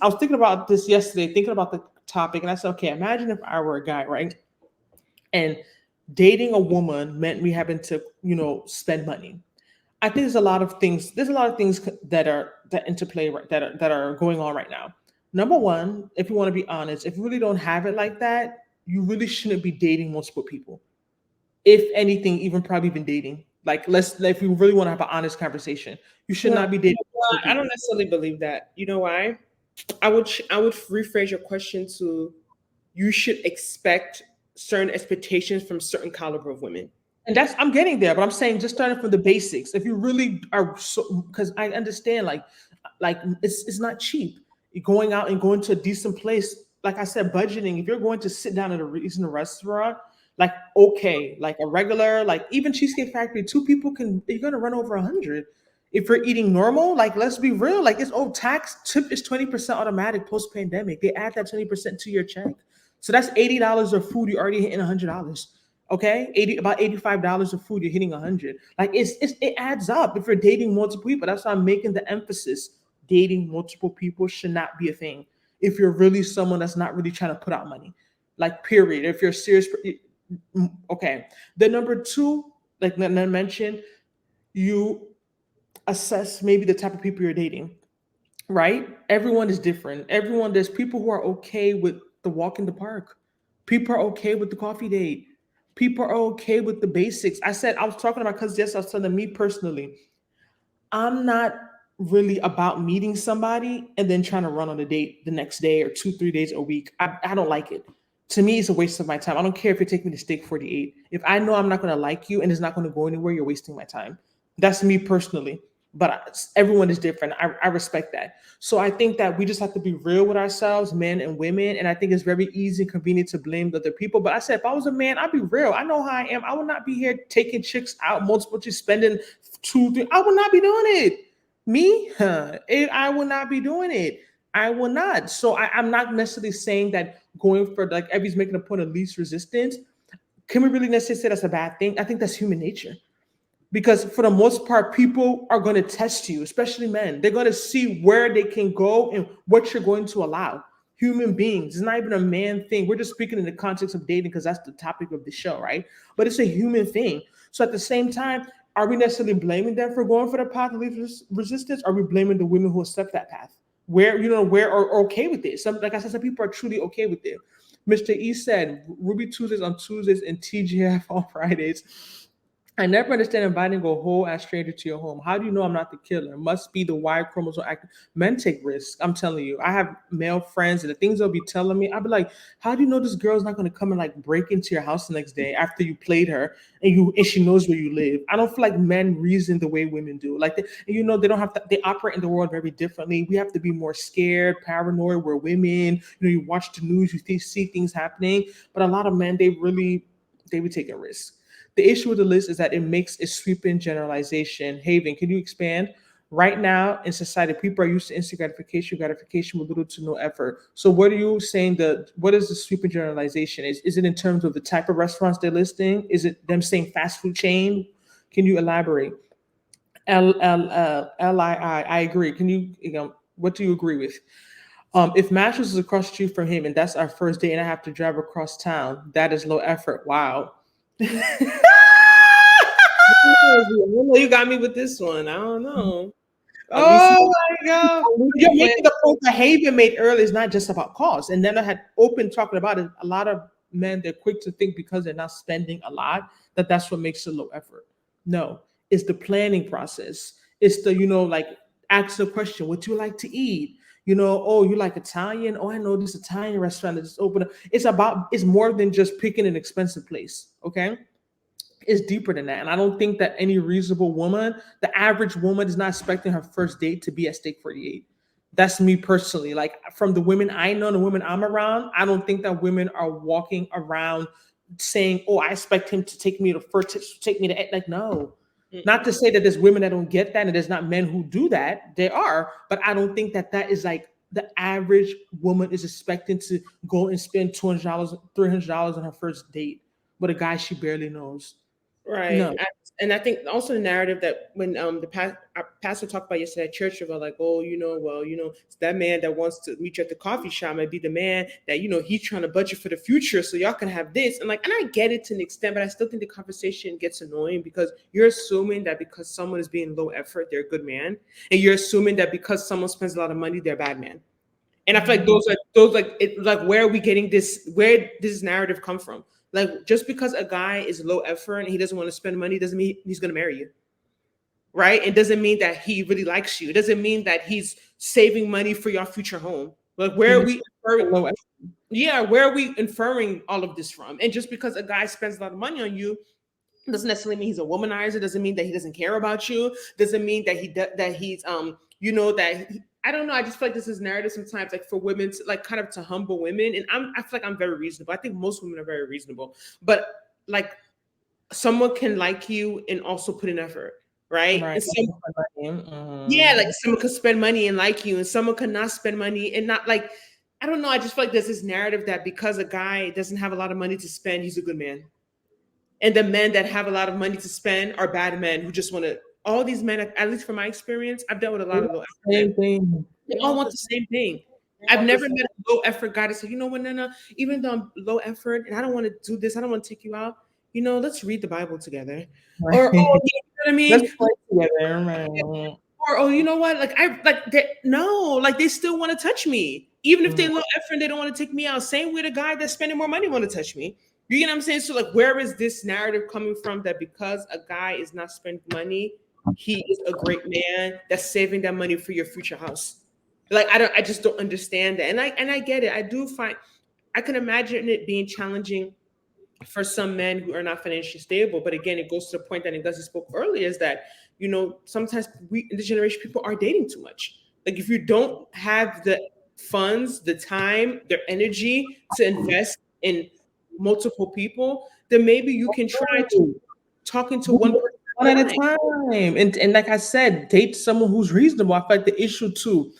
I was thinking about this yesterday, thinking about the topic, and I said, okay, imagine if I were a guy, right? And dating a woman meant me having to, spend money. I think there's a lot of things. There's a lot of things that interplay that are going on right now. Number one, if you want to be honest, if you really don't have it like that, you really shouldn't be dating multiple people. If anything, even probably even dating. Like, if you really want to have an honest conversation, you should Well, not be dating well, multiple I don't people. necessarily believe that. You know why? I would rephrase your question to you should expect certain expectations from certain caliber of women. And that's I'm getting there, but I'm saying just starting from the basics. If you really are, so because I understand, like it's not cheap. You're going out and going to a decent place. Like I said, budgeting. If you're going to sit down at a decent restaurant, like okay, like a regular, like even Cheesecake Factory, two people can. You're gonna run over 100. If you're eating normal, like let's be real, like it's tax tip is 20% automatic post pandemic. They add that 20% to your check, so that's $80 of food. You're already hitting $100. Okay, about $85 of food, you're hitting 100. Like it adds up if you're dating multiple people. That's why I'm making the emphasis. Dating multiple people should not be a thing. If you're really someone that's not really trying to put out money, like period. If you're serious, okay. The number two, like Nana mentioned, you assess maybe the type of people you're dating, right? Everyone is different. There's people who are okay with the walk in the park. People are okay with the coffee date. People are okay with the basics. I was talking about because yes, I was telling me personally, I'm not really about meeting somebody and then trying to run on a date the next day or 2, 3 days a week. I don't like it. To me, it's a waste of my time. I don't care if you take me to Steak 48. If I know I'm not going to like you and it's not going to go anywhere, you're wasting my time. That's me personally. But everyone is different. I respect that. So I think that we just have to be real with ourselves, men and women. And I think it's very easy and convenient to blame the other people. But I said, if I was a man, I'd be real. I know how I am. I would not be here taking chicks out multiple, just spending two, three. I would not be doing it. Me, I will not be doing it. I will not. So I'm not necessarily saying that going for like Evie's making a point of least resistance. Can we really necessarily say that's a bad thing? I think that's human nature because for the most part people are going to test you, especially men. They're going to see where they can go and what you're going to allow. Human beings, it's not even a man thing. We're just speaking in the context of dating because that's the topic of the show, right? But it's a human thing. So at the same time, are we necessarily blaming them for going for the path of least resistance? Are we blaming the women who accept that path, where are okay with it? Some, like I said, some people are truly okay with it. Mr. E said Ruby Tuesdays on Tuesdays and TGF on Fridays. I never understand inviting a whole ass stranger to your home. How do you know I'm not the killer? Must be the Y chromosome active. Men take risks. I'm telling you. I have male friends and the things they'll be telling me, I'll be like, how do you know this girl's not gonna come and like break into your house the next day after you played her and she knows where you live? I don't feel like men reason the way women do. Like they don't have to, they operate in the world very differently. We have to be more scared, paranoid. We're women. You watch the news, see things happening. But a lot of men, they would take a risk. The issue with the list is that it makes a sweeping generalization. Haven, can you expand? Right now in society, people are used to instant gratification with little to no effort. So what are you saying what is the sweeping generalization? Is it in terms of the type of restaurants they're listing? Is it them saying fast food chain? Can you elaborate? I agree. Can what do you agree with? If Masters is across the street from him and that's our first date and I have to drive across town, that is low effort. Wow. You got me with this one. I don't know. At least, Oh my God. at least You're you plan. making the point that Haven made earlier is not just about cost. And then I had open talking about it. A lot of men, they're quick to think because they're not spending a lot, that's what makes it low effort. No, it's the planning process. It's the, like ask the question, what you like to eat? Oh, you like Italian? Oh, I know this Italian restaurant that just opened up. It's more than just picking an expensive place. Okay. It's deeper than that. And I don't think that any reasonable woman, the average woman, is not expecting her first date to be at Steak 48. That's me personally. Like from the women I know, the women I'm around, I don't think that women are walking around saying, "Oh, I expect him to take me to first, take me to," like no. Not to Mm-mm. say that there's women that don't get that, and there's not men who do that. There are, but I don't think that is like the average woman is expecting to go and spend $200, $300 on her first date with a guy she barely knows. Right. No. And I think also the narrative that when our pastor talked about yesterday at church about like, oh, well, it's that man that wants to meet you at the coffee shop might be the man that, he's trying to budget for the future so y'all can have this. And like, and I get it to an extent, but I still think the conversation gets annoying because you're assuming that because someone is being low effort, they're a good man. And you're assuming that because someone spends a lot of money, they're a bad man. And I feel like those like it like where are we getting this? Where does this narrative come from? Like just because a guy is low effort and he doesn't want to spend money doesn't mean he's gonna marry you, right? It doesn't mean that he really likes you. It doesn't mean that he's saving money for your future home. Like where are we inferring? Yeah, where are we inferring all of this from? And just because a guy spends a lot of money on you doesn't necessarily mean he's a womanizer. Doesn't mean that he doesn't care about you. Doesn't mean that he's I don't know. I just feel like this is narrative sometimes, like for women, to, like kind of to humble women. And I feel like I'm very reasonable. I think most women are very reasonable, but like someone can like you and also put in effort, right? Right. And yeah, like someone could spend money and like you, and someone could not spend money and not like. I don't know. I just feel like there's this narrative that because a guy doesn't have a lot of money to spend, he's a good man. And the men that have a lot of money to spend are bad men who just want to. All these men, at least from my experience, I've dealt with a lot of low effort men. Same thing. They all want the same thing. I've never met a low effort guy that said, you know what, Nana, even though I'm low effort and I don't want to do this, I don't want to take you out, let's read the Bible together. Or, oh, you know what I Let's mean? play together, man. Or, oh, you know what? Like, no, like they still want to touch me. Even if they low effort and they don't want to take me out. Same with a guy that's spending more money want to touch me. You get what I'm saying? So, like, where is this narrative coming from that because a guy is not spending money, he is a great man that's saving that money for your future house? Like, I just don't understand that. And I get it. I can imagine it being challenging for some men who are not financially stable. But again, it goes to the point that Ngozi spoke earlier is that, sometimes we in this generation, people are dating too much. Like if you don't have the funds, the time, their energy to invest in multiple people, then maybe you can try to talking to one person One at at a a time. time. And like I said, date someone who's reasonable. I feel like the issue too,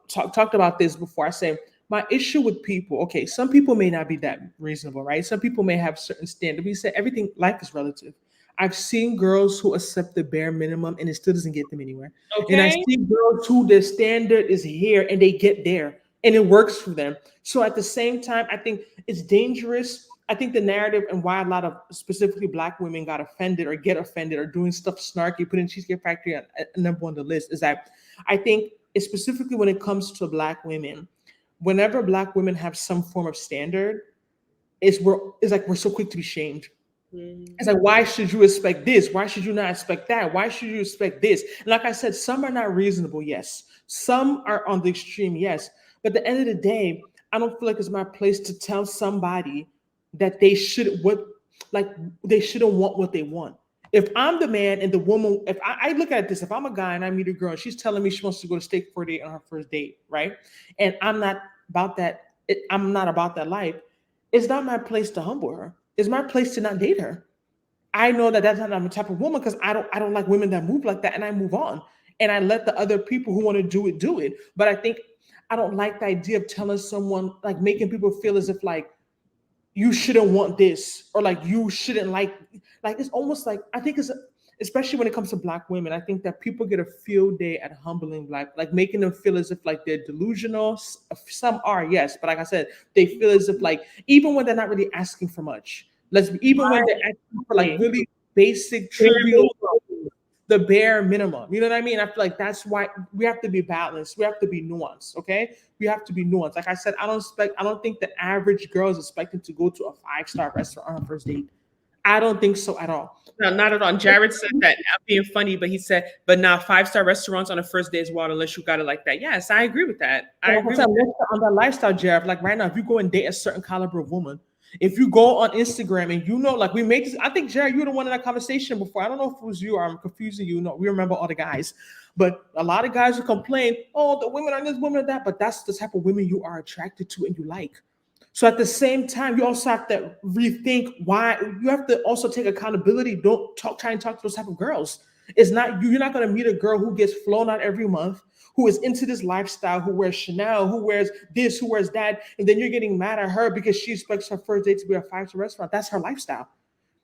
talked about this before. I say my issue with people, okay, some people may not be that reasonable, right? Some people may have certain standards. We said everything, life is relative. I've seen girls who accept the bare minimum and it still doesn't get them anywhere. And I Okay. see girls who their standard is here and they get there and it works for them. So at the same time, I think it's dangerous. I think the narrative and why a lot of specifically Black women got offended or get offended or doing stuff snarky, putting Cheesecake Factory at number one on the list is that I think it's specifically when it comes to Black women, whenever Black women have some form of standard, it's like we're so quick to be shamed. Mhm. It's like, why should you expect this? Why should you not expect that? Why should you expect this? And like I said, some are not reasonable, yes. Some are on the extreme, yes. But at the end of the day, I don't feel like it's my place to tell somebody that like they shouldn't want what they want. If I'm the man and the woman, if I look at this, if I'm a guy and I meet a girl and she's telling me she wants to go to steak for a date on her first date, right? And I'm not about that, I'm not about that life. It's not my place to humble her. It's my place to not date her. I know that that's not I'm the type of woman because I don't like women that move like that, and I move on and I let the other people who want to do it. But I think I don't like the idea of telling someone like making people feel as if like you shouldn't want this or like you shouldn't like it's almost like I think it's especially when it comes to Black women. I think that people get a field day at humbling Black, like making them feel as if like they're delusional. Some are, yes, but like I said, they feel as if like even when they're not really asking for much. Even when they're asking for like really basic, trivial, the bare minimum. You know what I mean? I feel like that's why we have to be balanced. We have to be nuanced. Okay, we have to be nuanced. Like I said, I don't think the average girl is expecting to go to a 5-star restaurant on her first date. I don't think so at all. No, not at all. Jared said that, not being funny, but he said, but now 5-star restaurants on a first day is wild unless you got it like that. Yes, I agree with that. I Like I agree said, with that. on that lifestyle, Jared, like right now, if you go and date a certain caliber of woman, if you go on Instagram and like we made this, I think Jared, you were the one in that conversation before. I don't know if it was you or I'm confusing you. No, we remember all the guys, but a lot of guys who complain, oh, the women are this, women are that, but that's the type of women you are attracted to and you like. So at the same time, you also have to rethink why you have to also take accountability. Don't try and talk to those type of girls. It's not you're not going to meet a girl who gets flown out every month, who is into this lifestyle, who wears Chanel, who wears this, who wears that, and then you're getting mad at her because she expects her first date to be a 5-star restaurant. That's her lifestyle.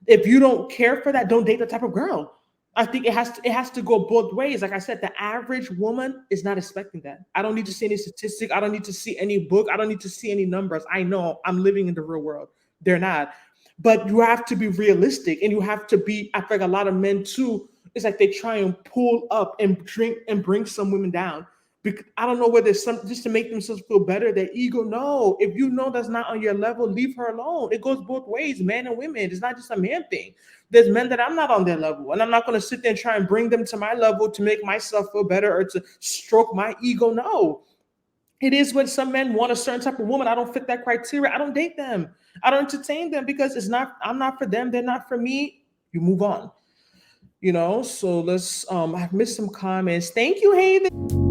If you don't care for that, don't date that type of girl. I think it has to go both ways. Like I said, the average woman is not expecting that. I don't need to see any statistic. I don't need to see any book. I don't need to see any numbers. I know I'm living in the real world. They're not. But you have to be realistic, and you have to be. I feel like a lot of men too. It's like they try and pull up and drink and bring some women down. Because I don't know whether it's some just to make themselves feel better. Their ego. No, if you know that's not on your level, leave her alone. It goes both ways, men and women. It's not just a man thing. There's men that I'm not on their level, and I'm not going to sit there and try and bring them to my level to make myself feel better or to stroke my ego. No, it is when some men want a certain type of woman. I don't fit that criteria. I don't date them. I don't entertain them because it's not. I'm not for them. They're not for me. You move on. So let's. I've missed some comments. Thank you, Hayden.